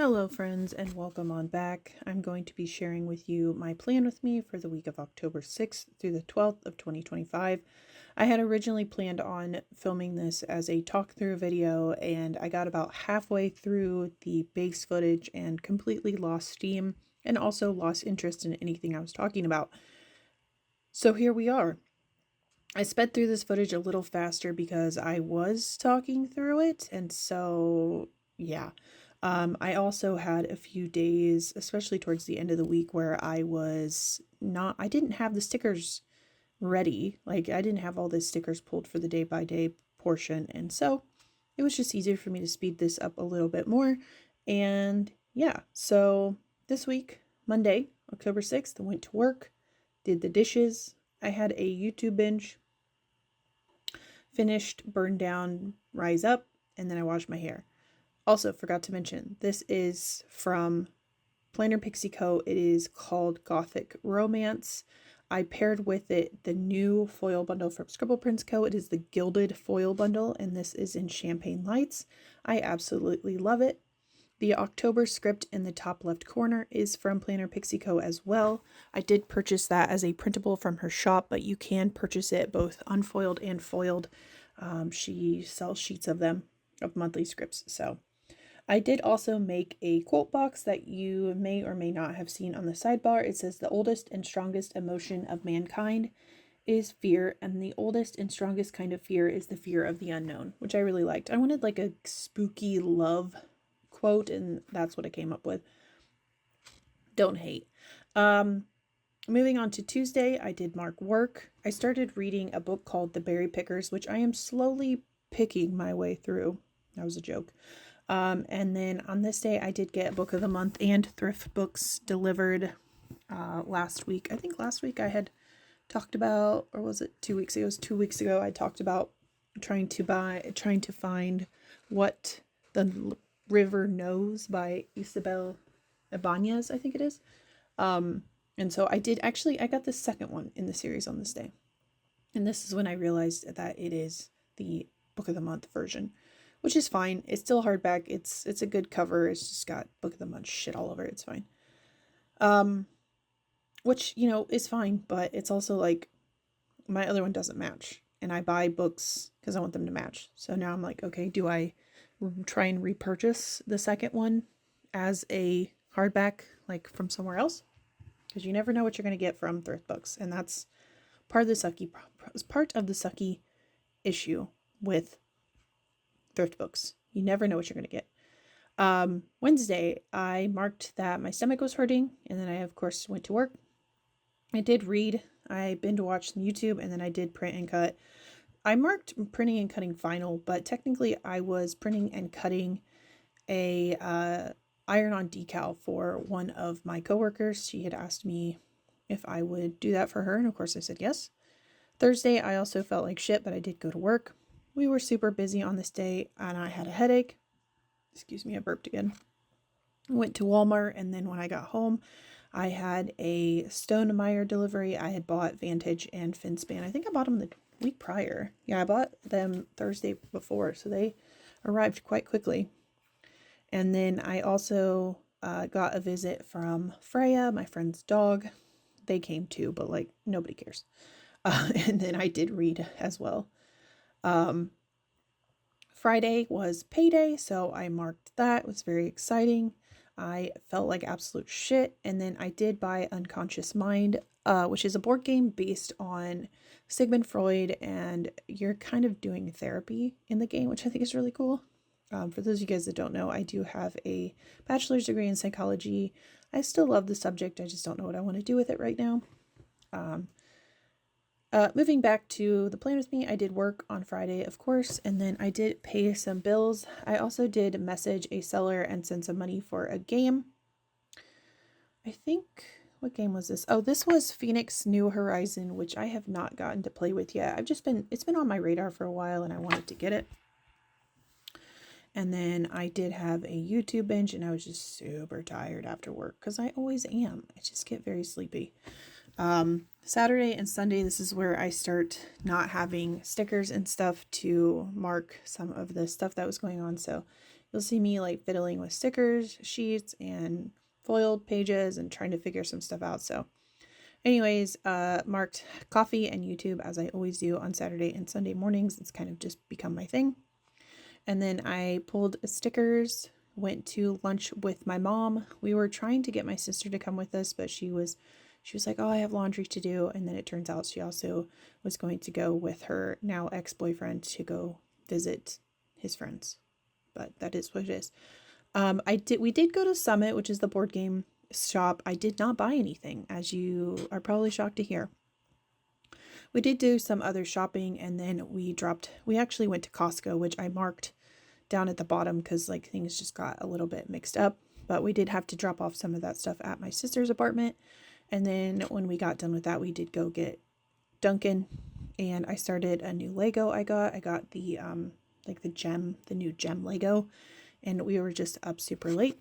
Hello friends and welcome on back. I'm going to be sharing with you my plan with me for the week of October 6th through the 12th of 2025. I had originally planned on filming this as a talk through video and I got about halfway through the base footage and completely lost steam and also lost interest in anything I was talking about. So here we are. I sped through this footage a little faster because I was talking through it, and so yeah. I also had a few days, especially towards the end of the week, where I didn't have the stickers ready. Like, I didn't have all the stickers pulled for the day by day portion, and so it was just easier for me to speed this up a little bit more. And yeah, so this week, Monday, October 6th, I went to work, did the dishes. I had a YouTube binge. Finished, burned down, rise up, and then I washed my hair. Also, forgot to mention, this is from Planner Pixie Co. It is called Gothic Romance. I paired with it the new foil bundle from Scribble Prints Co. It is the Gilded foil bundle, and this is in Champagne Lights. I absolutely love it. The October script in the top left corner is from Planner Pixie Co. as well. I did purchase that as a printable from her shop, but you can purchase it both unfoiled and foiled. She sells sheets of them, of monthly scripts. So I did also make a quote box that you may or may not have seen on the sidebar. It says, "The oldest and strongest emotion of mankind is fear, and the oldest and strongest kind of fear is the fear of the unknown," which I really liked. I wanted like a spooky love quote, and that's what I came up with. Don't hate. Moving on to Tuesday, I did mark work. I started reading a book called The Berry Pickers, which I am slowly picking my way through. That was a joke. And then on this day, I did get Book of the Month and thrift books delivered last week. I think last week I had talked about, or was it 2 weeks ago? It was 2 weeks ago. I talked about trying to find What the River Knows by Isabel Ibanez, I think it is. And so I got the second one in the series on this day. And this is when I realized that it is the Book of the Month version, which is fine. It's still hardback. It's a good cover. It's just got Book of the Month shit all over it. It's fine. Which, is fine, but it's also like my other one doesn't match. And I buy books because I want them to match. So now I'm like, okay, do I try and repurchase the second one as a hardback, like from somewhere else? Because you never know what you're going to get from thrift books. And that's part of the sucky issue with thrift books. You never know what you're going to get. Wednesday, I marked that my stomach was hurting, and then I, of course, went to work. I did read. I binge watched YouTube, and then I did print and cut. I marked printing and cutting final, but technically I was printing and cutting a iron-on decal for one of my coworkers. She had asked me if I would do that for her, and of course I said yes. Thursday, I also felt like shit, but I did go to work. We were super busy on this day, and I had a headache. Excuse me, I burped again. I went to Walmart, and then when I got home, I had a Stonemaier delivery. I had bought Vantage and Finspan. I think I bought them the week prior. Yeah, I bought them Thursday before, so they arrived quite quickly. And then I also got a visit from Freya, my friend's dog. They came too, but like nobody cares. And then I did read as well. Friday was payday, so I marked that. It was very exciting. I felt like absolute shit. And then I did buy Unconscious Mind, which is a board game based on Sigmund Freud, and you're kind of doing therapy in the game, which I think is really cool. For those of you guys that don't know, I do have a bachelor's degree in psychology. I still love the subject. I just don't know what I want to do with it right now. Moving back to the plan with me, I did work on Friday, of course, and then I did pay some bills. I also did message a seller and send some money for a game. I think, what game was this? Oh, this was Phoenix New Horizon, which I have not gotten to play with yet. It's been on my radar for a while and I wanted to get it. And then I did have a YouTube binge, and I was just super tired after work because I always am. I just get very sleepy. Saturday and Sunday, this is where I start not having stickers and stuff to mark some of the stuff that was going on. So you'll see me like fiddling with stickers, sheets, and foiled pages and trying to figure some stuff out. So anyways, marked coffee and YouTube as I always do on Saturday and Sunday mornings. It's kind of just become my thing. And then I pulled stickers, went to lunch with my mom. We were trying to get my sister to come with us, but she was like, oh, I have laundry to do. And then it turns out she also was going to go with her now ex-boyfriend to go visit his friends. But that is what it is. We did go to Summit, which is the board game shop. I did not buy anything, as you are probably shocked to hear. We did do some other shopping, and then we actually went to Costco, which I marked down at the bottom because like things just got a little bit mixed up. But we did have to drop off some of that stuff at my sister's apartment. And then when we got done with that, we did go get Duncan, and I started a new Lego I got the the new gem Lego, and we were just up super late.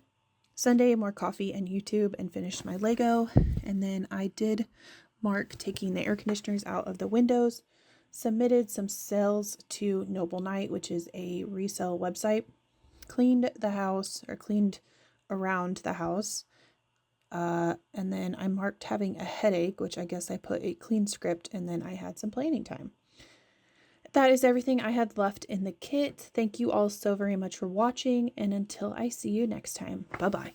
Sunday, more coffee and YouTube, and finished my Lego. And then I did mark taking the air conditioners out of the windows, submitted some sales to Noble Night, which is a resale website, cleaned the house, or cleaned around the house, and then I marked having a headache, which I guess I put a clean script, and then I had some planning time. That is everything I had left in the kit. Thank you all so very much for watching, and until I see you next time, bye-bye.